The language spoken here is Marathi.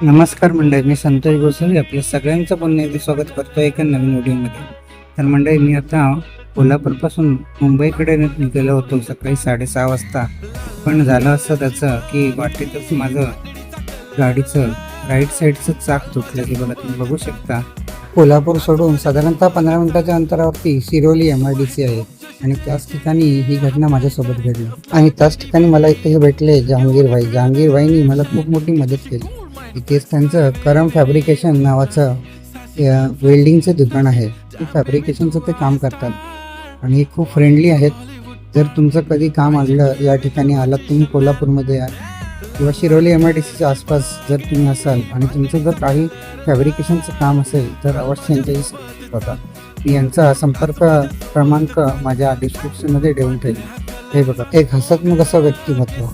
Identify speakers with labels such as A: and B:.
A: नमस्कार मंडळी, मी संतोष गोसावी आपल्या सगळ्यांचं पुन्हा एकदा स्वागत करतो एका नवीन व्हिडिओमध्ये. तर मंडळी, मी आता कोल्हापूरपासून मुंबईकडे निघालो होतो सकाळी 6:30 वाजता. पण झालं असं त्याचं की वाटेतच माझं गाडीचं राईट साईडचं चाक तुटलं. की बघा, तुम्ही बघू शकता. कोल्हापूर सोडून साधारणतः 15 मिनिटाच्या अंतरावरती शिरोली MIDC आहे आणि त्याच ठिकाणी ही घटना माझ्यासोबत घडली. आणि त्याच ठिकाणी मला इथे हे भेटले जहांगीरभाईंनी मला खूप मोठी मदत केली. इथेच त्यांचं करम फॅब्रिकेशन नावाचं वेल्डिंगचं दुकान आहे. फॅब्रिकेशनचं ते काम करतात आणि खूप फ्रेंडली आहेत. जर तुमचं कधी काम आलं, या ठिकाणी आलात तुम्ही कोल्हापूरमध्ये किंवा शिरोली MIDCच्या आसपास जर तुम्ही असाल आणि तुमचं जर काही फॅब्रिकेशनचं काम असेल तर अवश्य यांच्याशी संपर्क करा. मी यांचा संपर्क क्रमांक माझ्या डिस्क्रिप्शनमध्ये देऊन ठेवेल. हे बघा, एक हसतमुख असं व्यक्तिमत्व.